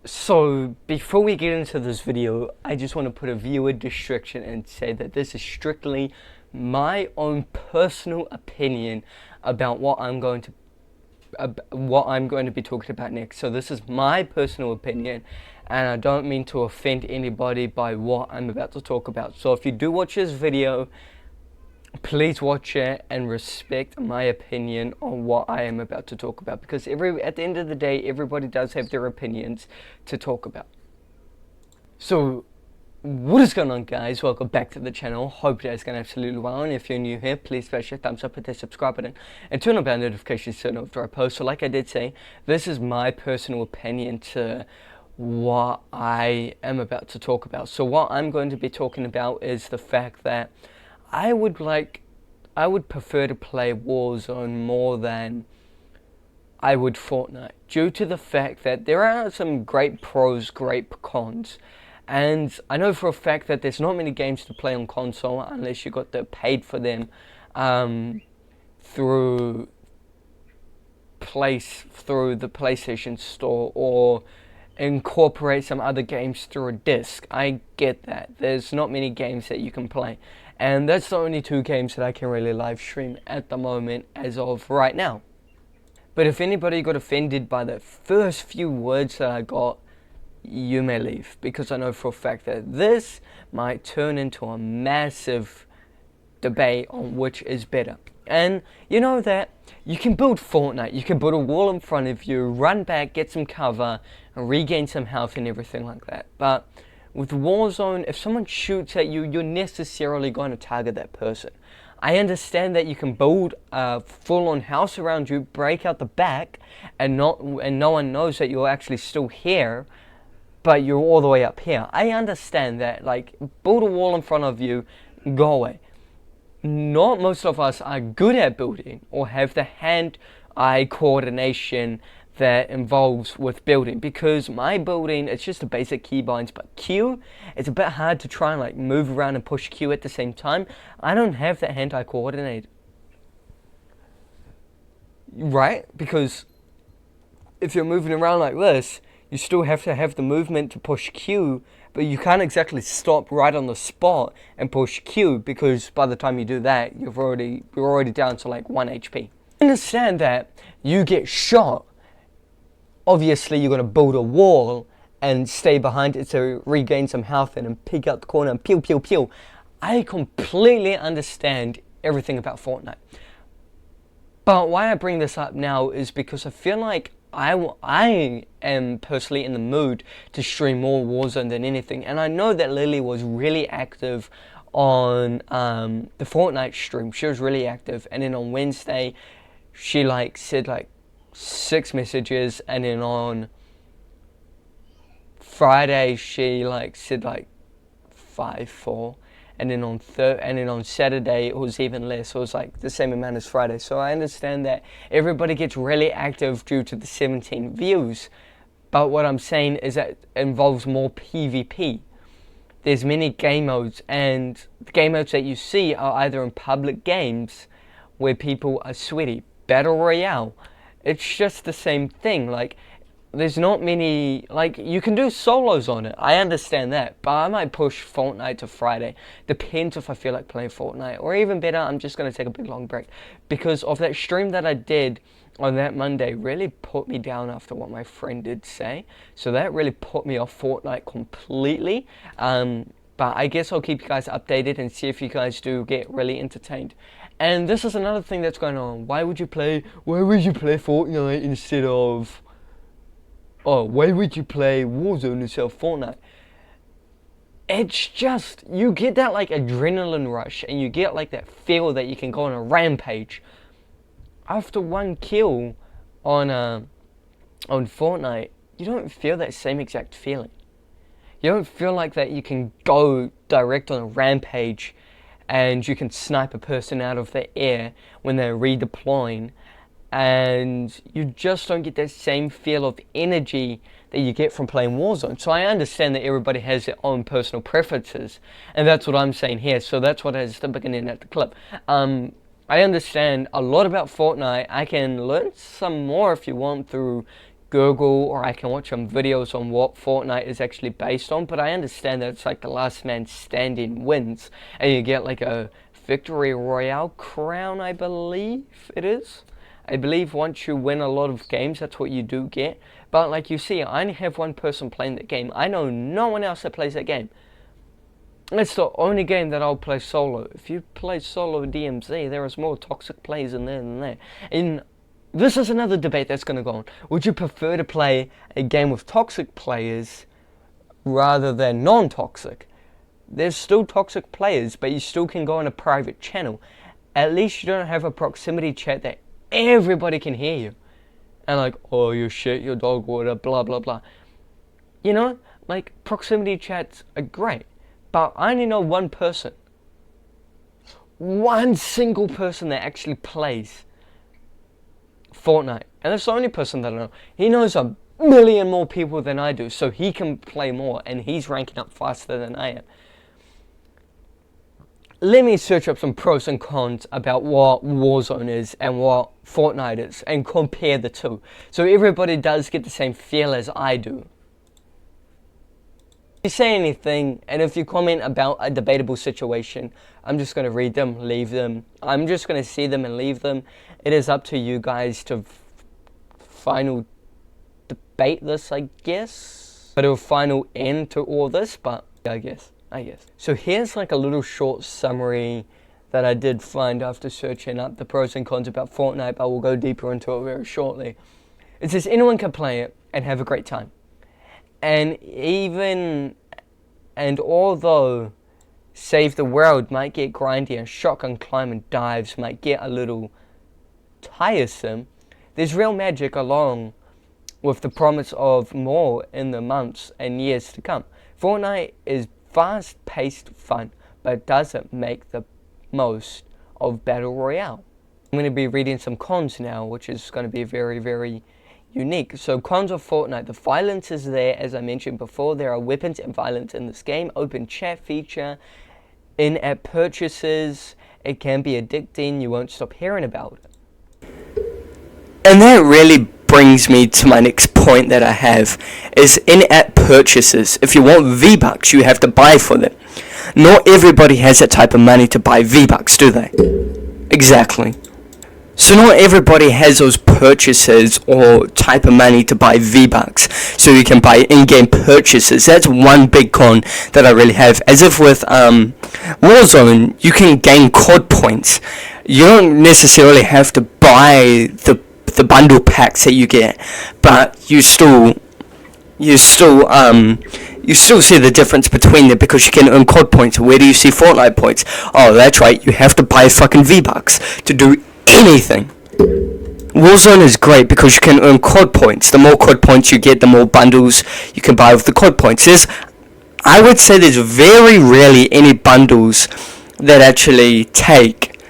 So, before we get into this video, I just want to put a viewer restriction and say that this is strictly my own personal opinion about what I'm going to be talking about next. So this is my personal opinion, and I don't mean to offend anybody by what I'm about to talk about. So if you do watch this video, please watch it and respect my opinion on what I am about to talk about, because at the end of the day, everybody does have their opinions to talk about. So what is going on, guys? Welcome back to the channel. Hope you guys are going absolutely well, and if you're new here, please smash your thumbs up, hit the subscribe button, and turn on bell notifications to know after I post. So like I did say, this is my personal opinion to what I am about to talk about. So what I'm going to be talking about is the fact that I would prefer to play Warzone more than I would Fortnite, due to the fact that there are some great pros, great cons. And I know for a fact that there's not many games to play on console unless you got paid for them through the PlayStation Store, or incorporate some other games through a disc. I get that. There's not many games that you can play. And that's the only two games that I can really live stream at the moment as of right now. But if anybody got offended by the first few words that I got, you may leave, because I know for a fact that this might turn into a massive debate on which is better. And you know that you can build Fortnite, you can build a wall in front of you, run back, get some cover, and regain some health and everything like that. But with Warzone, if someone shoots at you, you're necessarily going to target that person. I understand that you can build a full-on house around you, break out the back, and no one knows that you're actually still here, but you're all the way up here. I understand that. Like, build a wall in front of you, go away. Not most of us are good at building or have the hand-eye coordination that involves with building, because my building, it's just the basic keybinds, but Q, it's a bit hard to try and like move around and push Q at the same time. I don't have that hand-eye coordinate, right? Because if you're moving around like this, you still have to have the movement to push Q, but you can't exactly stop right on the spot and push Q, because by the time you do that, you're already down to like 1 HP. Understand that you get shot. Obviously, you're going to build a wall and stay behind it to regain some health and then peek out the corner and pew, pew, pew. I completely understand everything about Fortnite. But why I bring this up now is because I feel like I am personally in the mood to stream more Warzone than anything. And I know that Lily was really active on the Fortnite stream. She was really active. And then on Wednesday, she said 6 messages, and then on Friday she said 5, 4, and then on Saturday it was even less. So it was like the same amount as Friday. So I understand that everybody gets really active due to the 17 views, but what I'm saying is that it involves more PvP. There's many game modes, and the game modes that you see are either in public games where people are sweaty, battle royale. It's just the same thing. Like, there's not many, you can do solos on it. I understand that, but I might push Fortnite to Friday. Depends if I feel like playing Fortnite, or even better, I'm just going to take a big long break, because of that stream that I did on that Monday really put me down after what my friend did say. So that really put me off Fortnite completely. But I guess I'll keep you guys updated and see if you guys do get really entertained. And this is another thing that's going on. Why would you play Fortnite instead of... why would you play Warzone instead of Fortnite? It's just, you get that adrenaline rush, and you get that feel that you can go on a rampage. After one kill on Fortnite, you don't feel that same exact feeling. You don't feel like that you can go direct on a rampage and you can snipe a person out of the air when they're redeploying, and you just don't get that same feel of energy that you get from playing Warzone. So I understand that everybody has their own personal preferences, and that's what I'm saying here. So that's what is the beginning at the clip. I understand a lot about Fortnite. I can learn some more if you want through Google or I can watch some videos on what Fortnite is actually based on, but I understand that it's like the last man standing wins, and you get like a victory royale crown, I believe it is. I believe once you win a lot of games, that's what you do get. But like you see, I only have one person playing that game. I know no one else that plays that game. It's the only game that I'll play solo. If you play solo DMZ, there is more toxic players in there than that. And this is another debate that's going to go on. Would you prefer to play a game with toxic players rather than non-toxic? There's still toxic players, but you still can go on a private channel. At least you don't have a proximity chat that everybody can hear you. And like, oh, you shit, your dog water, blah, blah, blah. You know, like, proximity chats are great. But I only know one person. One single person that actually plays Fortnite. And that's the only person that I know. He knows a million more people than I do, so he can play more, and he's ranking up faster than I am. Let me search up some pros and cons about what Warzone is and what Fortnite is, and compare the two, so everybody does get the same feel as I do. If you say anything, and if you comment about a debatable situation, I'm just going to read them, leave them. I'm just going to see them and leave them. It is up to you guys to final debate this, I guess. But a final end to all this, but I guess. So here's like a little short summary that I did find after searching up the pros and cons about Fortnite, but we'll go deeper into it very shortly. It says anyone can play it and have a great time. And although Save the World might get grindy and shotgun climb and dives might get a little tiresome, there's real magic along with the promise of more in the months and years to come. Fortnite is fast-paced fun, but doesn't make the most of Battle Royale. I'm going to be reading some cons now, which is going to be very, very unique. So cons of Fortnite. The violence is there, as I mentioned before. There are weapons and violence in this game. Open chat feature. In-app purchases. It can be addicting. You won't stop hearing about it. And that really brings me to my next point that I have, is in-app purchases. If you want V-Bucks, you have to buy for them. Not everybody has that type of money to buy V-Bucks, do they? Exactly. So not everybody has those purchases or type of money to buy V-Bucks, so you can buy in-game purchases. That's one big con that I really have. As if with Warzone, you can gain COD points. You don't necessarily have to buy the bundle packs that you get, but you still see the difference between them because you can earn COD points. Where do you see Fortnite points? Oh, that's right, you have to buy fucking V-Bucks to do anything. Warzone is great because you can earn COD points. The more COD points you get, the more bundles you can buy with the COD points. I would say there's very rarely any bundles that actually take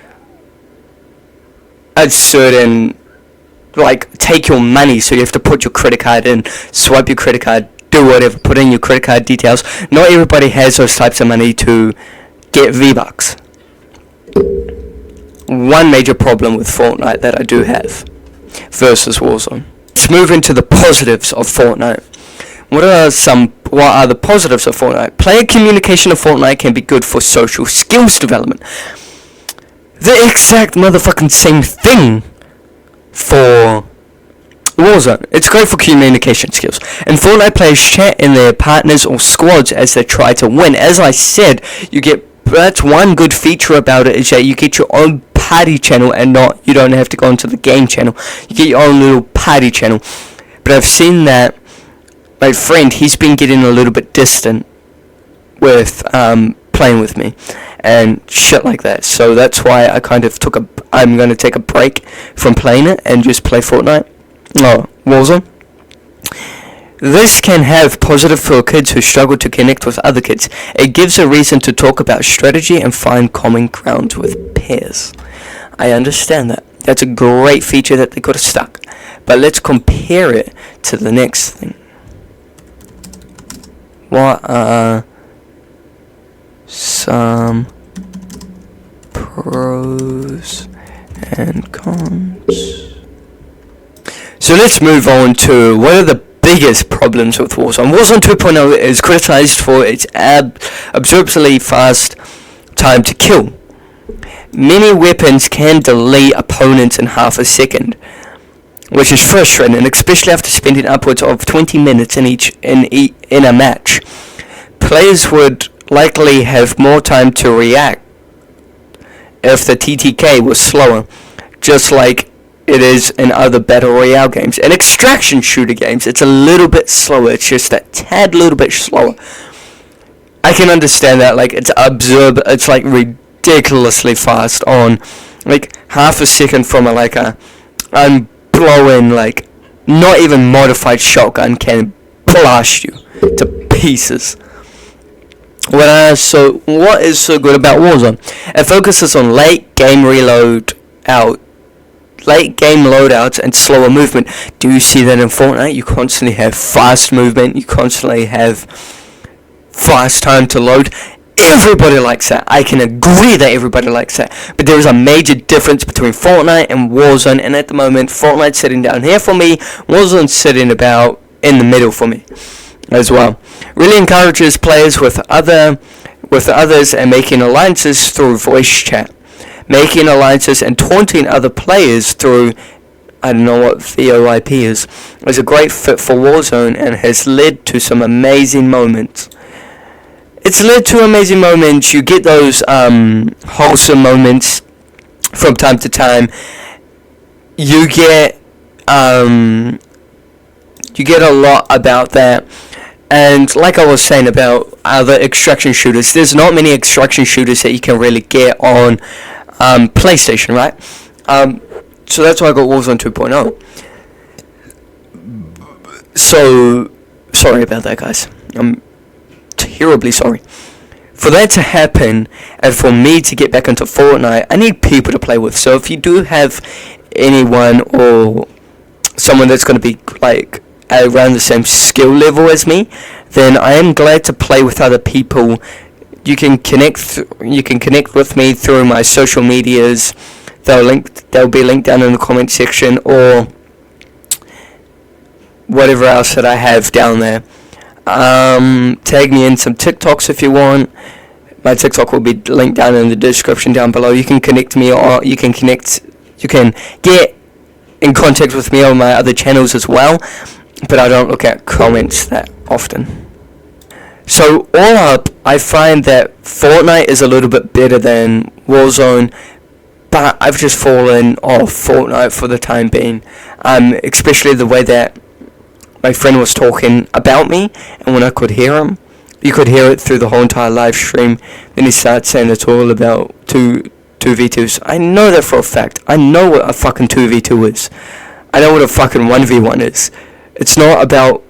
a certain, like, take your money, so you have to put your credit card in, swipe your credit card, do whatever, put in your credit card details. Not everybody has those types of money to get V-Bucks. One major problem with Fortnite that I do have versus Warzone. Let's move into the positives of Fortnite. What are the positives of Fortnite? Player communication of Fortnite can be good for social skills development. The exact motherfucking same thing for Warzone. It's great for communication skills. And Fortnite players chat in their partners or squads as they try to win. As I said, that's one good feature about it, is that you get your own party channel and you don't have to go into the game channel. You get your own little party channel. But I've seen that my friend, he's been getting a little bit distant with playing with me and shit like that. So that's why I kind of I'm going to take a break from playing it and just play Fortnite. Warzone. This can have positive for kids who struggle to connect with other kids. It gives a reason to talk about strategy and find common ground with peers. I understand that. That's a great feature that they could have stuck. But let's compare it to the next thing. What are some pros and cons? So let's move on to what are the biggest problems with Warzone. Warzone 2.0 is criticized for its absurdly fast time to kill. Many weapons can delay opponents in half a second, which is frustrating, especially after spending upwards of 20 minutes in a match. Players would likely have more time to react if the TTK was slower, just like it is in other battle royale games. In extraction shooter games, it's a little bit slower. It's just a tad little bit slower. I can understand that. Like, it's absurd. It's like ridiculously fast on like half a second from I'm blowing like not even modified shotgun can blast you to pieces. What is so good about Warzone? It focuses on late game loadouts and slower movement. Do you see that in Fortnite? You constantly have fast movement. You constantly have fast time to load. Everybody likes that. I can agree that everybody likes that. But there is a major difference between Fortnite and Warzone. And at the moment, Fortnite's sitting down here for me. Warzone's sitting about in the middle for me as well. Really encourages players with others and making alliances through voice chat. Making alliances and taunting other players through, I don't know what VoIP is a great fit for Warzone and has led to some amazing moments. It's led to amazing moments. You get those wholesome moments from time to time. You get a lot about that. And like I was saying about other extraction shooters, there's not many extraction shooters that you can really get on PlayStation, right? So that's why I got Warzone 2.0. So, sorry about that, guys. I'm terribly sorry. For that to happen, and for me to get back into Fortnite, I need people to play with. So if you do have anyone or someone that's going to be like around the same skill level as me, then I am glad to play with other people. You can connect with me through my social medias. They'll be linked down in the comment section, or whatever else that I have down there. Tag me in some TikToks if you want. My TikTok will be linked down in the description down below. You can connect me, or you can get in contact with me on my other channels as well, but I don't look at comments that often. So all up, I find that Fortnite is a little bit better than Warzone, but I've just fallen off Fortnite for the time being, especially the way that my friend was talking about me, and when I could hear him, you could hear it through the whole entire live stream. Then he started saying it's all about 2v2s. I know that for a fact. I know what a fucking 2v2 is. I know what a fucking 1v1 is. It's not about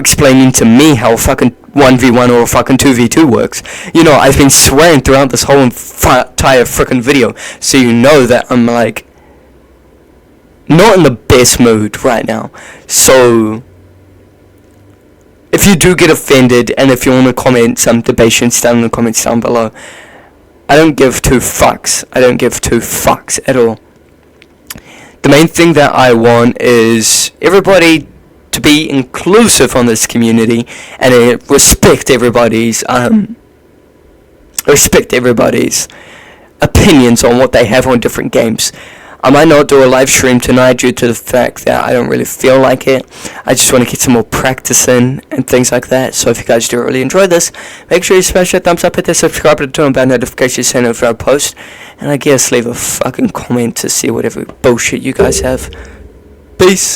explaining to me how a fucking 1v1 or a fucking 2v2 works. You know, I've been swearing throughout this whole entire freaking video, so you know that I'm like not in the best mood right now. So if you do get offended, and if you want to comment some debations down in the comments down below, I don't give two fucks. I don't give two fucks at all. The main thing that I want is everybody to be inclusive on this community and respect everybody's opinions on what they have on different games. I might not do a live stream tonight due to the fact that I don't really feel like it. I just want to get some more practice in and things like that. So if you guys do really enjoy this, make sure you smash that thumbs up, hit that subscribe button, turn on bell notifications, send over our post, and I guess leave a fucking comment to see whatever bullshit you guys have. Peace.